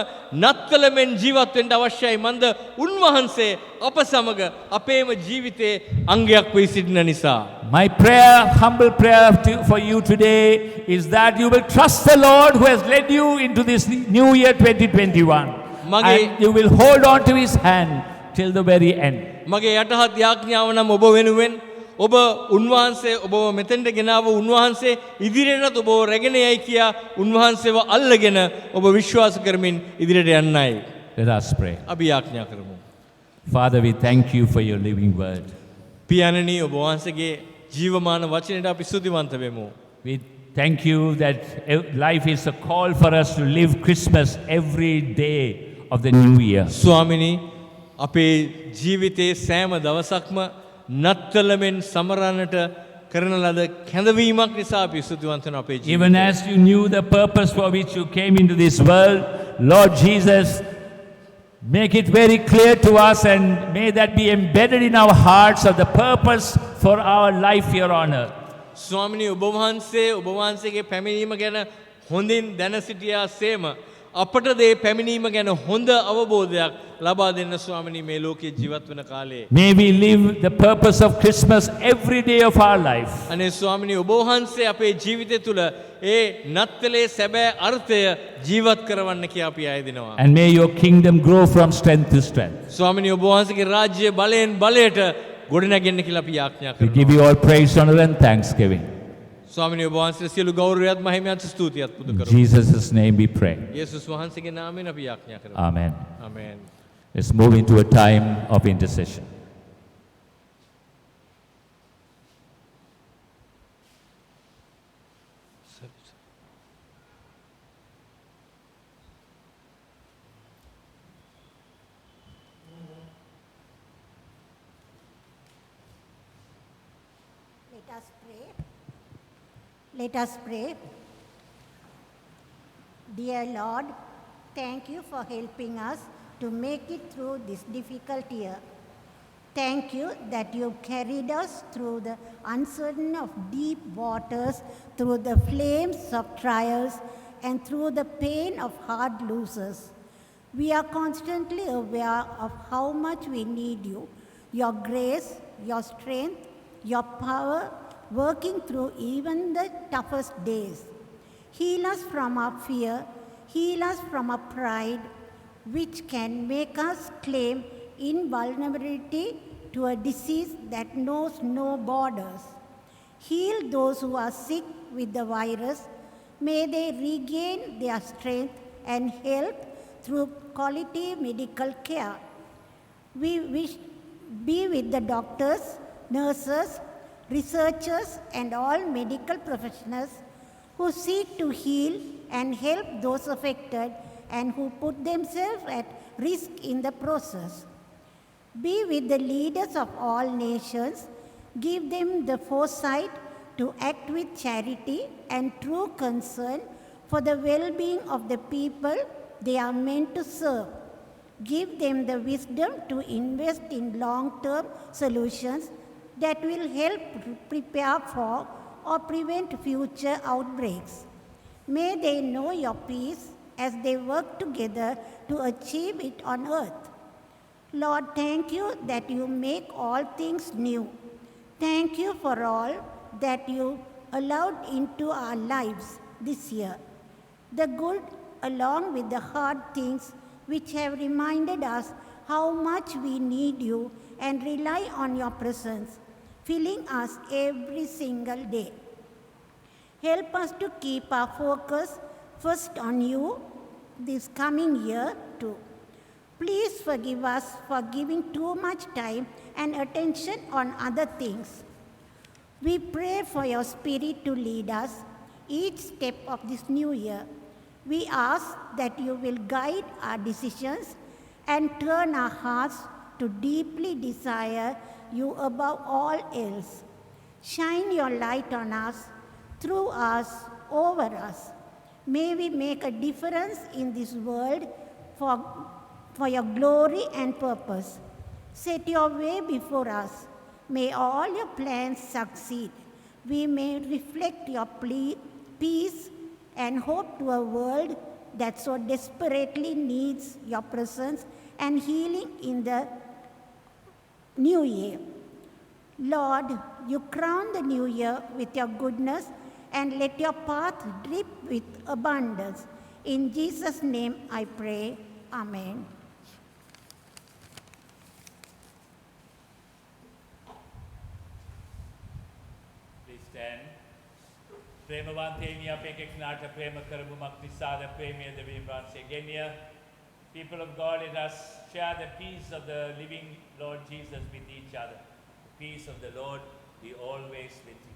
G: නත්තලෙන් ජීවත් වෙන්න අවශ්‍යයි. මන්ද උන්වහන්සේ අප සමග අපේම ජීවිතේ අංගයක් වී සිටින නිසා.
A: My prayer, humble prayer for you today is that you will trust the Lord who has led you into this new year 2021. And you will hold on to His hand till the very end.
G: මගේ යටහත් යාඥාව නම් ඔබ වෙනුවෙන් ඔබ උන්වහන්සේ ඔබව මෙතෙන්ට ගෙනාව උන්වහන්සේ ඉදිරියටත් ඔබව රැගෙන යයි කියා උන්වහන්සේව අල්ලගෙන ඔබ විශ්වාස කරමින් ඉදිරියට යන්නයි.
A: Let us pray.
G: අපි යාඥා කරමු.
A: Father, we thank you for your living word.
G: පියාණනි ඔබ වහන්සේගේ ජීවමාන වචනයට අපි ස්තුතිවන්ත වෙමු.
A: We thank you that life is a call for us to live Christmas every day of the new year.
G: ස්වාමිනී අපේ ජීවිතේ සෑම දවසක්ම නත්තලෙන් සමරන්නට කරන ලද කැඳවීමක් නිසා අපි ස්තුතිවන්ත වෙන අපේ ජීවිතේ.
A: Even as you knew the purpose for which you came into this world, Lord Jesus, make it very clear to us and may that be embedded in our hearts of the purpose for our life here on earth.
G: ස්වාමිනී ඔබ වහන්සේගේ පැමිණීම ගැන හොඳින් දැන සිටියා සේම අපට දේ පැමිණීම ගැන හොඳ අවබෝධයක් ලබා දෙන්න ස්වාමිනී මේ ලෝකයේ ජීවත් වෙන කාලේ.
A: May we live the purpose of Christmas every day of our life.
G: අනේ ස්වාමිනී ඔබ වහන්සේ අපේ ජීවිතය තුළ ඒ නත්තලේ සැබෑ අර්ථය ජීවත් කරවන්න කියා අපි ආයදිනවා.
A: And may your kingdom grow from strength to strength.
G: ස්වාමිනී ඔබ වහන්සේගේ රාජ්‍ය බලයෙන් බලයට ගොඩනැගෙන්න කියලා අපි යාඥා
A: We
G: කරනවා.
A: give you all praise, honor and thanksgiving.
G: ස්වාමිනී ඔබ වහන්සේට සියලු ගෞරවයත් මහිමයත් ස්තුතියත් පුද
A: In
G: කරමු.
A: Jesus' name we pray.
G: යේසුස් වහන්සේගේ නාමයෙන් අපි යාඥා කරමු.
A: Amen.
G: ආමේන්.
A: Let's move into a time of intercession.
H: Let us pray. Let us pray. Dear Lord, thank you for helping us to make it through this difficult year. Thank you that you carried us through the uncertain of deep waters, through the flames of trials, and through the pain of hard losses. We are constantly aware of how much we need you, your grace, your strength, your power, working through even the toughest days. Heal us from our fear, heal us from our pride, which can make us claim invulnerability to a disease that knows no borders. Heal those who are sick with the virus. May they regain their strength and health through quality medical care. We wish be with the doctors, nurses, researchers, and all medical professionals who seek to heal and help those affected and who put themselves at risk in the process. Be with the leaders of all nations. Give them the foresight to act with charity and true concern for the well-being of the people they are meant to serve. Give them the wisdom to invest in long-term solutions that will help prepare for or prevent future outbreaks. May they know your peace as they work together to achieve it on earth. Lord, thank you that you make all things new. Thank you for all that you allowed into our lives this year. The good along with the hard things which have reminded us how much we need you and rely on your presence, filling us every single day. Help us to keep our focus first on you this coming year too. Please forgive us for giving too much time and attention on other things. We pray for your Spirit to lead us each step of this new year. We ask that you will guide our decisions and turn our hearts to deeply desire you above all else. Shine your light on us, through us, over us. May we make a difference in this world for your glory and purpose. Set your way before us. May all your plans succeed. We may reflect your peace and hope to a world that so desperately needs your presence and healing in the new year. Lord, you crown the new year with your goodness and let your path drip with abundance. In Jesus' name I pray. Amen.
A: Please stand. ප්‍රේමවන්තයනි අප එකෙක්නාට ප්‍රේම කරමු මක් නිසාද ප්‍රේමයද වහන්සේ ගෙනිය. People of God, let us share the peace of the living Lord Jesus with each other. The peace of the Lord be always with you.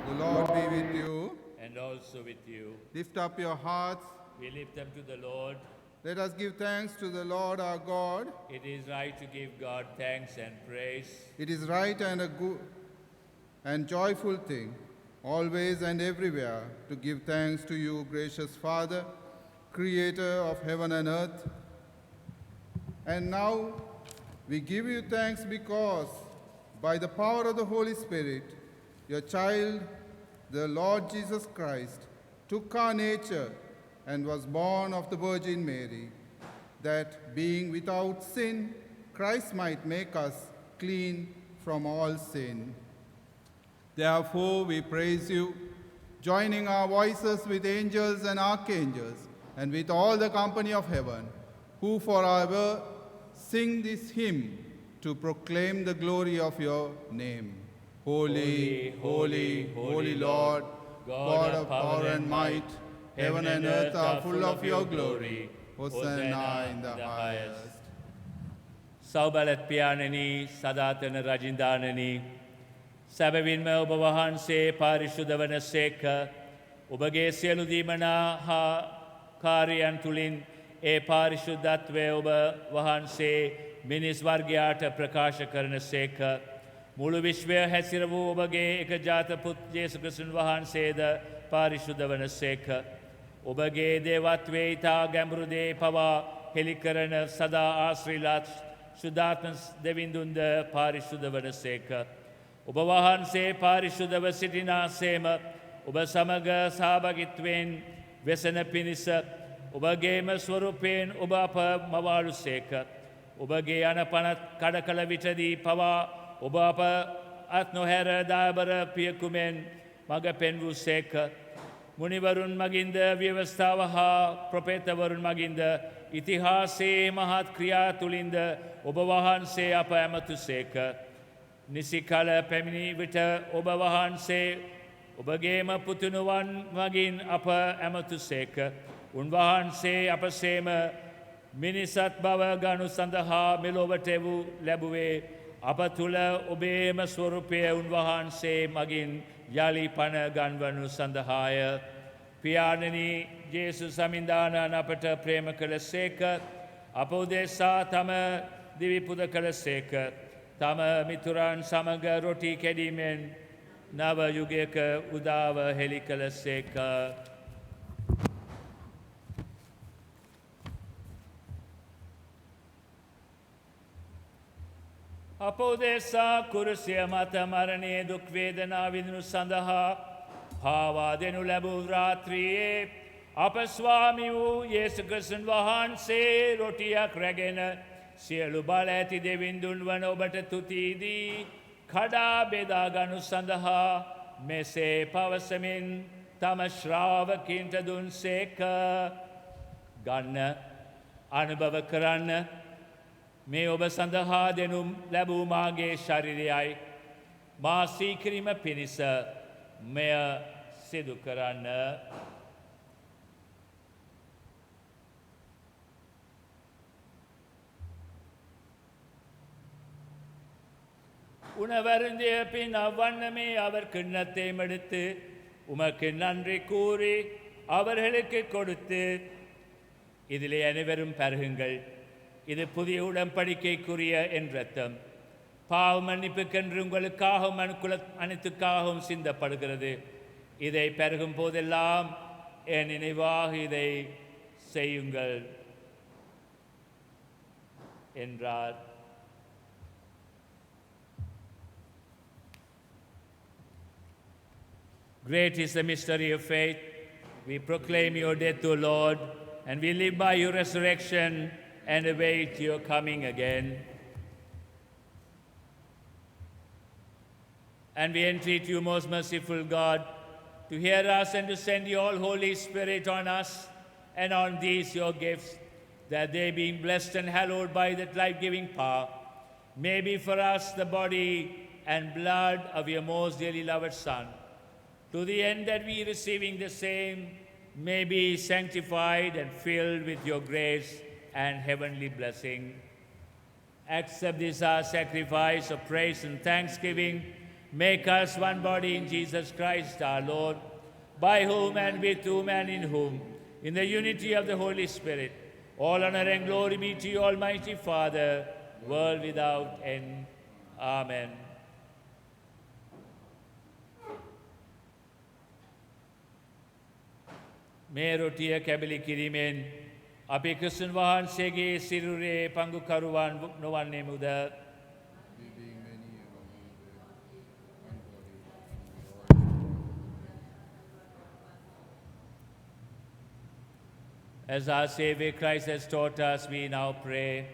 D: The Lord be with you.
A: And also with you.
D: Lift up your hearts.
A: We lift them to the Lord.
D: Let us give thanks to the Lord our God.
A: It is right to give God thanks and praise.
D: It is right and a good and joyful thing, always and everywhere, to give thanks to you, gracious Father, Creator of heaven and earth. And now we give you thanks because, by the power of the Holy Spirit, your child, the Lord Jesus Christ, took our nature and was born of the Virgin Mary, that being without sin, Christ might make us clean from all sin. Therefore, we praise you, joining our voices with angels and archangels, and with all the company of heaven, who forever sing this hymn to proclaim the glory of your name. Holy, holy, holy Lord, God of power and might, heaven and earth are full of your glory. Hosanna in the highest.
A: සෞබලත් පියාණෙනි සදාතන රජින්දානනි සැබවින්ම ඔබ වහන්සේ පාරිශුද්ධ වන සේක ඔබගේ සියලු දීමනා හා කාර්යයන් තුළින් ඒ පාරිශුද්ධත්වය ඔබ වහන්සේ මිනිස් වර්ගයාට ප්‍රකාශ කරන සේක මුළු විශ්වය හැසිර වූ ඔබගේ එකජාත පුත් යේසු ක්‍රිස්තුන් වහන්සේද පාරිශුද්ධ වන සේක ඔබගේ දේවත්වයේ ඉතා ගැඹුරු දේ පවා හෙළි කරන සදා ආශ්‍රීලාත් ශුද්ධාත්ම දෙවිඳුන්ද පාරිශුද්ධ වන සේක ඔබ වහන්සේ පාරිශුද්ධව සිටිනාසේම ඔබ සමග සහභාගීත්වයෙන් වෙසෙන පිණිස ඔබගේම ස්වරූපයෙන් ඔබ අප මවාලු සේක ඔබගේ අනපනත් කඩ කළ විටදී පවා ඔබ අප අත් නොහැර දාබර පියකුමෙන් මඟ පෙන්වූ සේක මුනිවරුන් මගින්ද ව්‍යවස්ථාව හා ප්‍රපේතවරුන් මගින්ද ඉතිහාසයේ මහත් ක්‍රියා තුළින්ද ඔබ වහන්සේ අප ඇමතු සේක නිසි කල පැමිණි විට ඔබ වහන්සේ ඔබගේම පුතුණුවන් මගින් අප ඇමතු සේක උන්වහන්සේ අපසේම මිනිසත් බව ගනු සඳහා මෙලොවට වූ ලැබුවේ අප තුළ ඔබේම ස්වරූපය උන්වහන්සේ මගින් යලි පණ ගන්වනු සඳහාය පියාණෙනි ජේසු සමින්දානන් අපට ප්‍රේම කළ සේක අප උදෙසා තම දිවි පුද කළ සේක තම මිතුරන් සමග රොටි කැඩීමෙන් නව යුගයක උදාව හෙළි කළ සේක අප උදෙසා කුරුසිය මත මරණයේ දුක් වේදනා විඳිනු සඳහා පාවා දෙනු ලැබූ රාත්‍රියේ අප ස්වාමි වූ යේසු ක්‍රිස්තුන් වහන්සේ රොටියක් රැගෙන සියලු බල ඇති දෙවිඳුන් වන ඔබට තුතිදී කඩා බෙදා ගනු සඳහා මෙසේ පවසමින් තම ශ්‍රාවකින්ට දුන්සේක ගන්න අනුභව කරන්න මේ ඔබ සඳහා දෙනුම් ලැබූ මාගේ ශරීරයයි මා සීකිරීම පිණිස මෙය සිදු කරන්න உணவருந்திய பின் அவ்வண்ணமே அவர் கிண்ணத்தையும் எடுத்து உமக்கு நன்றி கூறி அவர்களுக்கு கொடுத்து இதிலே அனைவரும் பருகுங்கள் இது புதிய உடன்படிக்கைக்குரிய என் இரத்தம் பாவ மன்னிப்புக்கென்று உங்களுக்காகவும் அனைத்துக்காகவும் சிந்தப்படுகிறது இதை பருகும் போதெல்லாம் என் நினைவாக இதை செய்யுங்கள் என்றார் Great is the mystery of faith. We proclaim your death, O Lord, and we live by your resurrection and await your coming again. And we entreat you, most merciful God, to hear us and to send your Holy Spirit on us and on these your gifts, that they, being blessed and hallowed by that life-giving power, may be for us the body and blood of your most dearly loved Son, to the end that we, receiving the same, may be sanctified and filled with your grace and heavenly blessing. Accept this our sacrifice of praise and thanksgiving make us one body in Jesus Christ our Lord, by whom and with whom and in whom, in the unity of the Holy Spirit, all honor and glory be to you, Almighty Father, world without end. Amen. මේ රොටිය කැබලි කිරීමෙන් අපි ක්‍රිස්තුන් වහන්සේගේ සිරුරේ පංගුකරුවන් නොවන්නේමුද? As our Savior Christ has taught us, we now pray.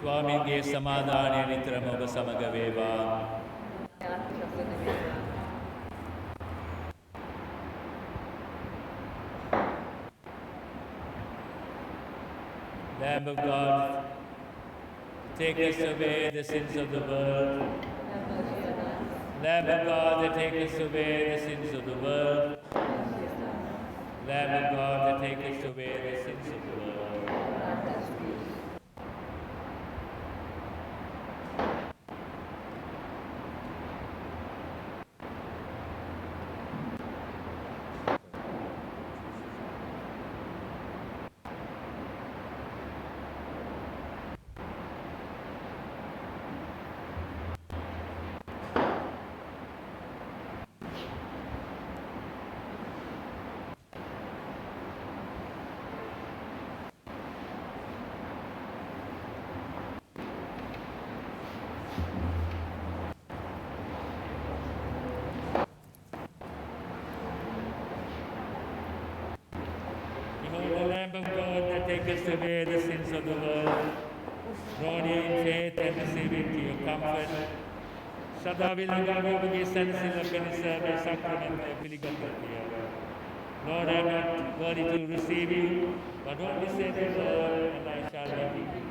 A: ස්වාමීන්ගේ සමාදානය නිතරම ඔබ සමග වේවා. Lamb of God, take us away the sins of the world. Lamb of God, that take us away the sins of the world. Lamb of God, that take us away the sins of the world. Lamb of God that takest away the sins of the world, draw near in faith and receive into your comfort. සදා විලංගාවේ ඔබගේ සැනසෙල්ල පිණිස මේ සක්‍රමන්තය පිළිගන්වතිය. Lord, I am not worthy to receive you, but only say the word and I shall be healed.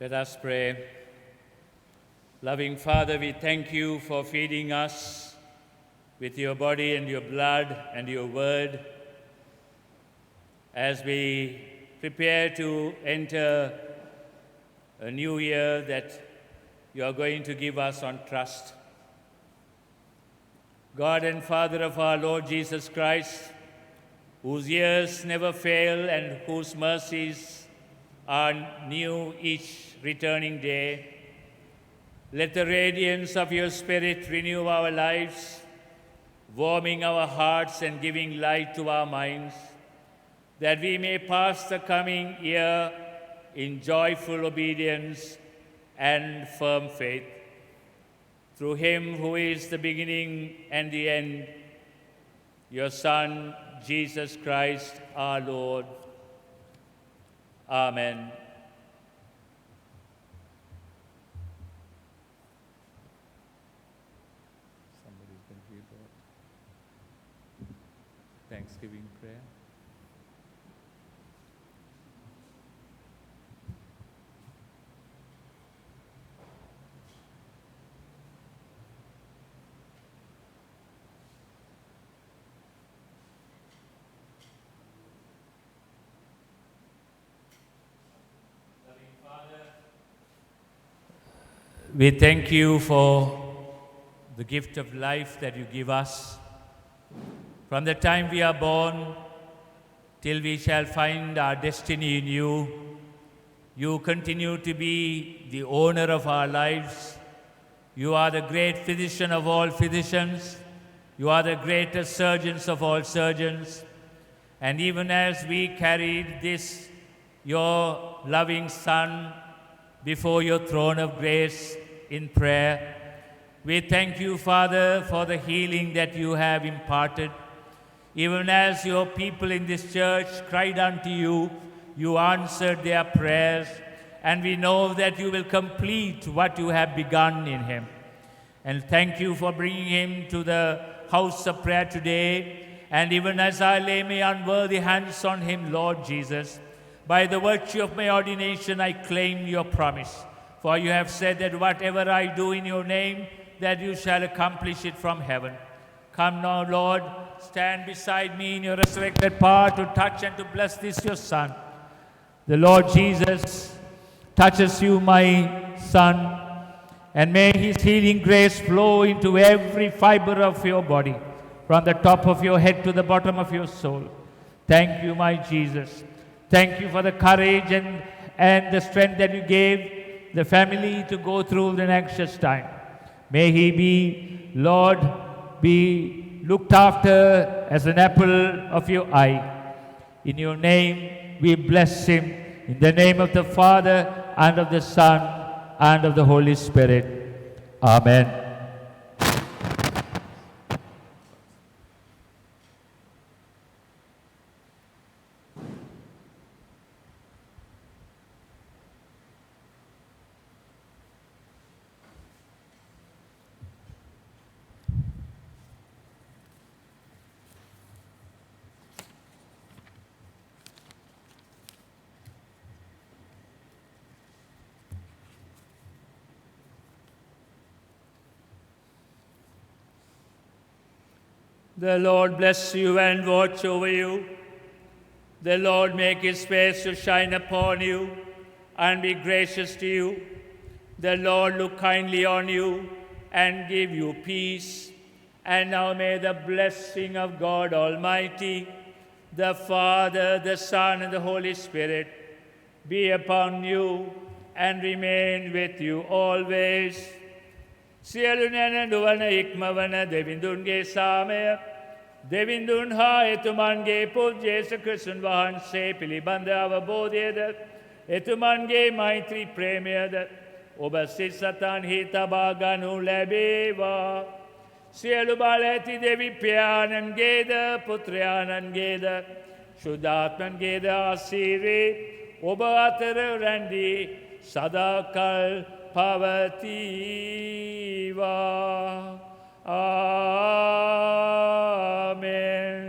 A: Let us pray. Loving Father, we thank you for feeding us with your body and your blood and your word as we prepare to enter a new year that you are going to give us on trust. God and Father of our Lord Jesus Christ, whose years never fail and whose mercies are new each returning day, let the radiance of your Spirit renew our lives, warming our hearts and giving light to our minds, that we may pass the coming year in joyful obedience and firm faith. Through him who is the beginning and the end, your Son, Jesus Christ, our Lord. Amen. Somebody's going to read the Thanksgiving prayer. We thank you for the gift of life that you give us. From the time we are born till we shall find our destiny in you, you continue to be the owner of our lives. You are the great physician of all physicians. You are the greatest surgeons of all surgeons. And even as we carried this, your loving Son, before your throne of grace in prayer, we thank you, Father, for the healing that you have imparted. Even as your people in this church cried unto you, you answered their prayers, and we know that you will complete what you have begun in him. And thank you for bringing him to the house of prayer today. And even as I lay my unworthy hands on him, Lord Jesus, by the virtue of my ordination, I claim your promise. For you have said that whatever I do in your name, that you shall accomplish it from heaven. Come now, Lord, stand beside me in your resurrected power to touch and to bless this your Son. The Lord Jesus touches you, my Son, and may his healing grace flow into every fiber of your body, from the top of your head to the bottom of your soul. Thank you, my Jesus. Thank you for the courage and the strength that you gave the family to go through the anxious time. May he be, Lord, be looked after as an apple of your eye. In your name we bless him. In the name of the Father, and of the Son, and of the Holy Spirit. Amen. The Lord bless you and watch over you. The Lord make his face to shine upon you and be gracious to you. The Lord look kindly on you and give you peace. And now may the blessing of God Almighty, the Father, the Son, and the Holy Spirit be upon you and remain with you always. සියලු නැනඳුවන ඉක්මවන දෙවිඳුන්ගේ සාමය දෙවිඳුන් හා එතුමන්ගේ පුත් ජේසු ක්‍රිස්තුන් වහන්සේ පිළිබඳ අවබෝධයද එතුමන්ගේ මෛත්‍රී ප්‍රේමයද ඔබ සිත් සතන්හි තබා ගනු ලැබේවා. සියලු බල ඇති දෙවි පියාණන්ගේද පුත්‍රයාණන්ගේද ශුද්ධාත්මන්ගේද ආශිර්වාද ඔබ අතර රැඳී සදාකල් පවතිවා. Amen.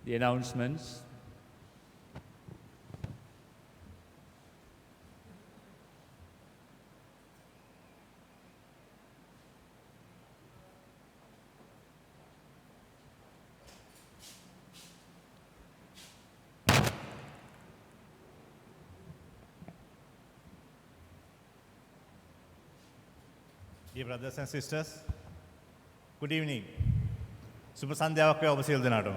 A: The announcements.
I: Dear brothers and sisters, good evening. සුබ සන්ධ්‍යාවක් වේවා ඔබ සියලු දෙනාටම.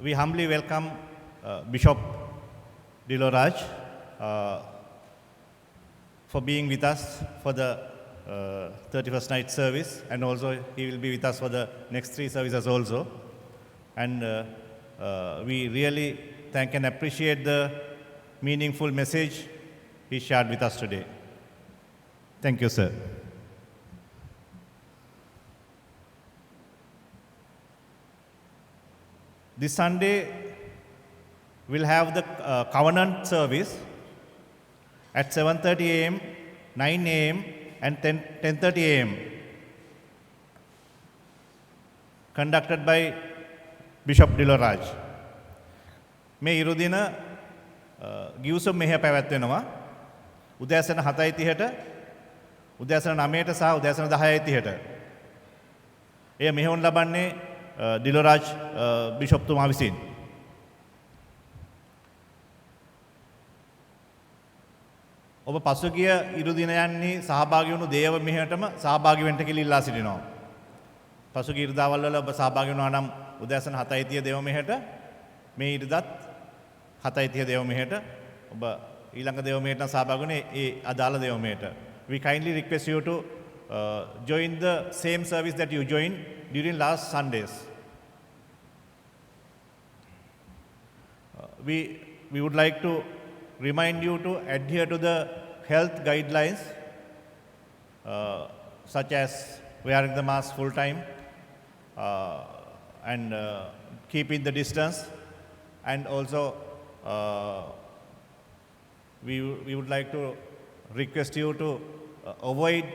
I: We humbly welcome Bishop Diloraj for being with us for the 31st night service, and also he will be with us for the next 3 services also. And we really thank and appreciate the meaningful message he shared with us today. Thank you, sir. This Sunday, we'll have the Covenant service at 7:30 a.m., 9 a.m. and 10:30 a.m. conducted by Bishop Diloraj. මේ ඉරුදින ගිවිසුම් මෙහෙය පැවැත්වෙනවා. උදෑසන 7:30ට, උදෑසන 9ට සහ උදෑසන 10:30ට. එය මෙහෙයුම් ලබන්නේ ඩිලෝරාජ් බිෂොප්තුමා විසින්. ඔබ පසුගිය ඉරු දිනයන්හි සහභාගී වුණු දේව මෙහෙයටම සහභාගී වෙන්න කියලා ඉල්ලා සිටිනවා. පසුගිය ඉරිදාවල් වල ඔබ සහභාගී වුණා නම් උදෑසන 7:30 දේව මෙහෙයට, මේ ඉරිදාත් 7:30 දේව මෙහෙයට ඔබ ඊළඟ දේව මෙහෙයට සහභාගී වුණේ ඒ අදාළ දේව මෙහෙයට. We kindly request you to join the same service that you joined during last Sundays. We would like to remind you to adhere to the health guidelines such as wearing the mask full time and keeping the distance, and also we would like to request you to avoid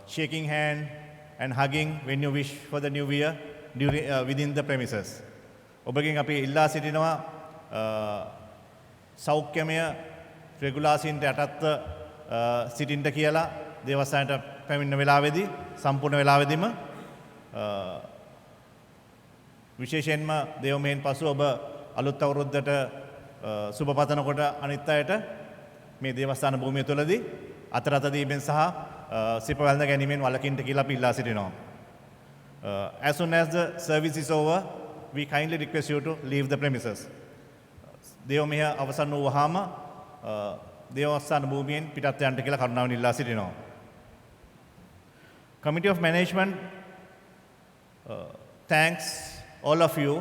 I: shaking hand and hugging when you wish for the new year during, within the premises. ඔබගෙන් අපි ඉල්ලා සිටිනවා සෞඛ්‍යමය රෙගුලාසින්ට යටත්ව සිටින්න කියලා දේවස්ථානයට පැමිණෙන වෙලාවේදී සම්පූර්ණ වෙලාවෙදීම විශේෂයෙන්ම දේවමෙන් පසු ඔබ අලුත් අවුරුද්දට සුබ පතනකොට අනිත් අයට මේ දේවස්ථාන භූමිය තුළදී අතරත දීමෙන් සහ සිප වැළඳ ගැනීමෙන් වළකින්න කියලා අපි ඉල්ලා සිටිනවා. As soon as the service is over, we kindly request you to leave the premises. දේවමෙහ අවසන් වූ වහාම දේවස්ථාන භූමියෙන් පිටත් යන්න කියලා කරුණාවෙන් ඉල්ලා සිටිනවා. Committee of Management thanks all of you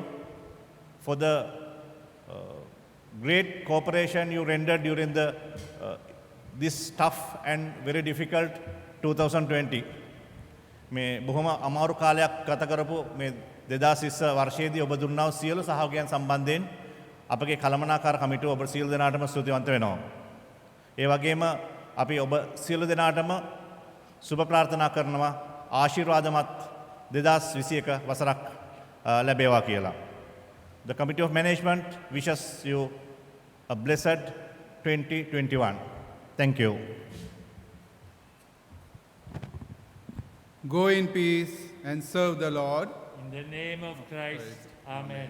I: for the great cooperation you rendered during this tough and very difficult 2020. මේ බොහොම අමාරු කාලයක් ගත කරපු මේ 2020 වර්ෂයේදී ඔබ දුන්නා වූ සියලු සහයෝගයන් සම්බන්ධයෙන් අපගේ කළමනාකාර කමිටුව ඔබ සියලු දෙනාටම ස්තුතිවන්ත වෙනවා. ඒ වගේම අපි ඔබ සියලු දෙනාටම සුබ ප්‍රාර්ථනා කරනවා ආශිර්වාදමත් 2021 වසරක් ලැබේවා කියලා. The Committee of Management wishes you a blessed 2021. Thank you.
D: Go in peace and serve the Lord.
A: In the name of Christ, Amen.